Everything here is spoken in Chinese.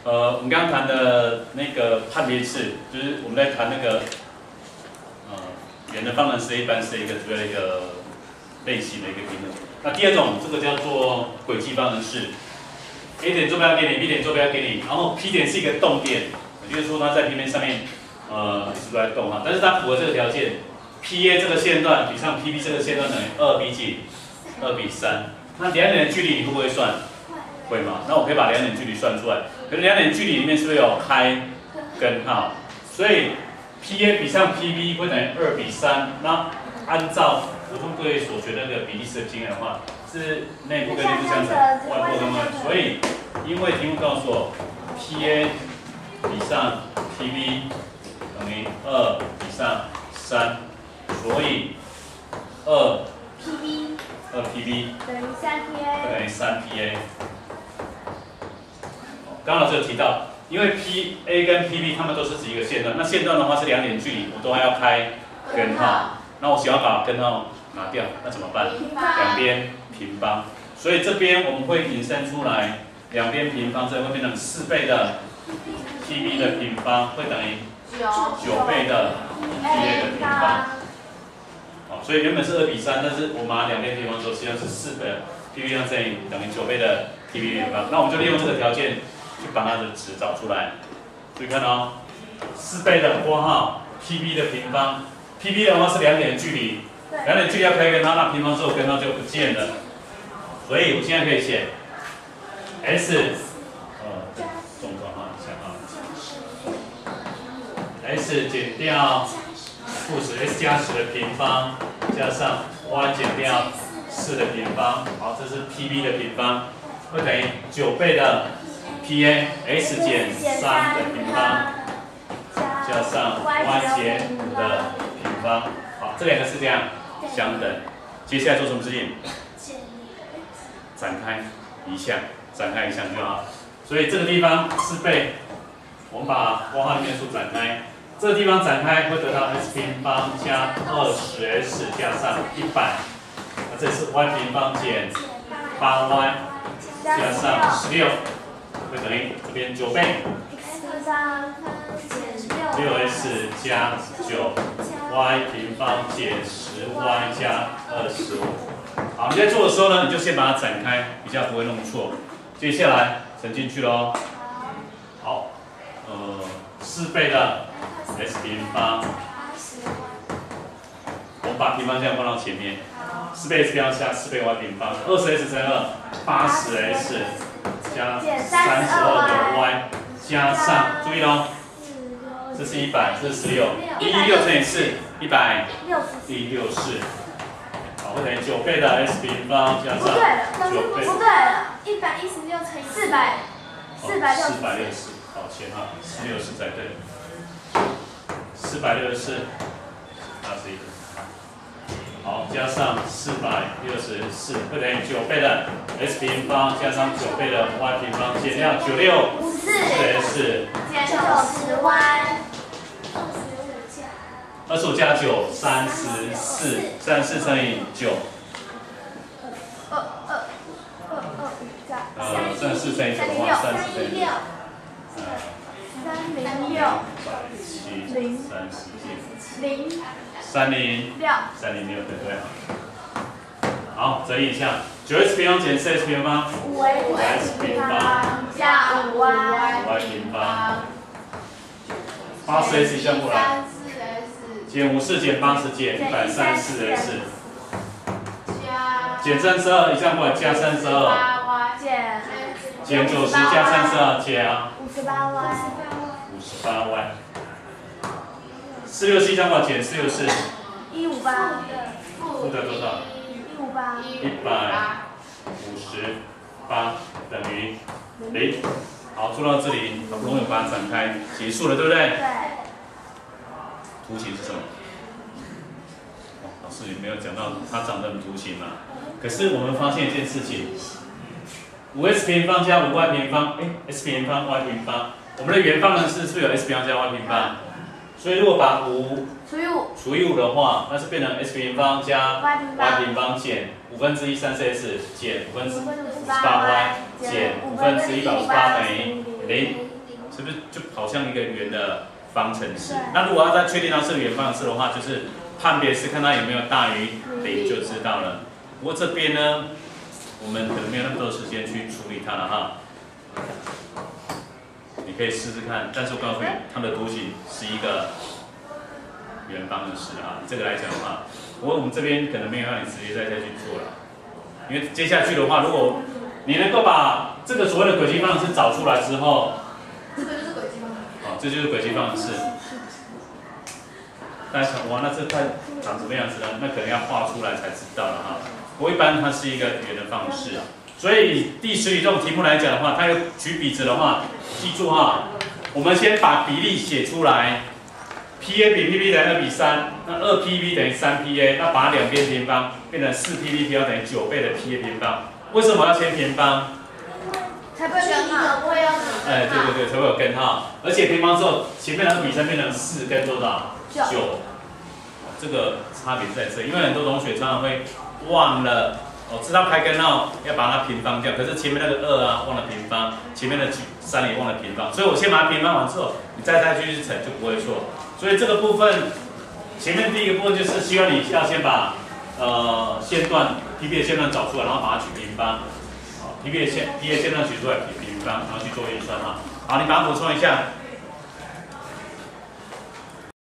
我们刚刚谈的那个判别式，就是我们在谈那个圆的方程式，一般是一个主要的一个类型的一个题目。那第二种，这个叫做轨迹方程式 ，A 点坐标给你 ，B 点坐标给你，然后 P 点是一个动点，也就是说它在平面上面一直都在动哈，但是它符合这个条件 ，PA 这个线段比上 PB 这个线段等于2比几？2比3。那两点的距离你会不会算？会吗？那我可以把两点距离算出来。可是两点距离里面是不是有开根号？所以 PA 比上 PB 会等于2比3。那按照国中各位所学的那个比例式的经验的话，是内部跟内部相乘，外部跟外部。所以因为题目告诉我 PA 比上 PB 等于2比上3，所以2 PB 等于3PA。等于3PA。刚刚老师有提到，因为 PA 跟 PB 它们都是指一个线段，那线段的话是两点距离，我都还要开根号。那我想要把根号拿掉，那怎么办？两边平方。所以这边我们会引申出来，两边平方，这会变成4倍的 PB 的平方，会等于9倍的 PA 的平方。好，所以原本是2比3，但是我把两边平方之后，实际上是4倍的 PB 要等于9倍的 PB 平方。那我们就利用这个条件去把它的值找出来。注意看哦，4倍的括号 PB 的平方。PB 的话是两点的距离，两点距离要开根号，那平方之后根号就不见了。所以我现在可以写 S， 重转换一下啊 ，S 减掉负10 S 加10的平方，加上 Y 减掉4的平方，好，这是 PB 的平方，会等于9倍的 PA S 减3的平方，加上 Y 减5的平方，好，这两个是这样相等。接下来做什么事情？展开一项，展开一项就好。所以这个地方4倍，我们把括号里面数展开。这个地方展开会得到 S 平方加20S 加上100，那这是 Y 平方减 8Y 加上16，会等于这边9倍。6S 加9Y 平方减10Y 加25。好，你在做的时候呢，你就先把它展开，比较不会弄错。接下来乘进去喽。好，4倍的 S 平方，我们把平方这样放到前面。4倍 S 平方加4倍 Y 平方，20S 乘2，80S 加32的 Y 加上，注意喽。这是100，这是16，116乘以4，164，好，会等于9倍的 S 平方加上9倍。不对了，116乘以460，抱歉哈，464才对，464，那是1个。好，加上464，会等于9倍的 S 平方加上9倍的 Y 平方减掉96，4S 减90Y。25加9，34，34乘以9，34乘以9的话，30乘以6，306，对不对？好，整理一下，9S 平方减4S 平方，5S 平方加5Y 平方，80S 一项过来。减54减80减134S， 减32一项过来加32，减90加32加58Y， 464一项过来减464，158负的多少？158等于0。好，做到这里，好不容易把它展开，结束了，对不对？对。图形是什么？老师也没有讲到它长的图形嘛。可是我们发现一件事情，5S 平方加5Y 平方，S 平方 Y 平方，我们的原方程式是不是有 S 平方加 Y 平方？所以如果把5除以5的话，那是变成 S 平方加 Y 平方减1/5 34S 减1/58Y 减1/158等于0。是不是就好像一个圆的方程式？那如果要再确定它是圆方程式的话，就是判别式看它有没有大于0就知道了。不过这边呢，我们可能没有那么多时间去处理它了哈。你可以试试看，但是我告诉你，它的图形是一个圆方程式啊。这个来讲的话，不过我们这边可能没有让你直接再去做了，因为接下去的话，如果你能够把这个所谓的轨迹方程式找出来之后，这个就是轨迹方程式。哦，这就是轨迹方程式。大家想，哇，那这它长什么样子呢？那可能要画出来才知道了哈。不过一般它是一个圆的方程式，所以第10题这种题目来讲的话，它有举比值的话，记住哈，我们先把比例写出来 ，PA 比 PB 等于2比3，那2PB 等于3PA，那把它两边平方，变成4PB 平方等于9倍的 PA 平方。为什么要先平方？才不会根号，不会要哎，对对对，才会有根号。而且平方之后，前面2比3变成4跟多少？9。这个差别在这，因为很多同学常常会忘了，知道开根号要把它平方掉，可是前面那个2啊忘了平方，前面的3也忘了平方，所以我先把它平方完之后，你再去乘就不会错。所以这个部分，前面第一个部分就是希望你要先把线段 PB 的线段找出来，然后把它取平方。PB 的线段取出来平方，然后去做运算哈。好，你把它补充一下。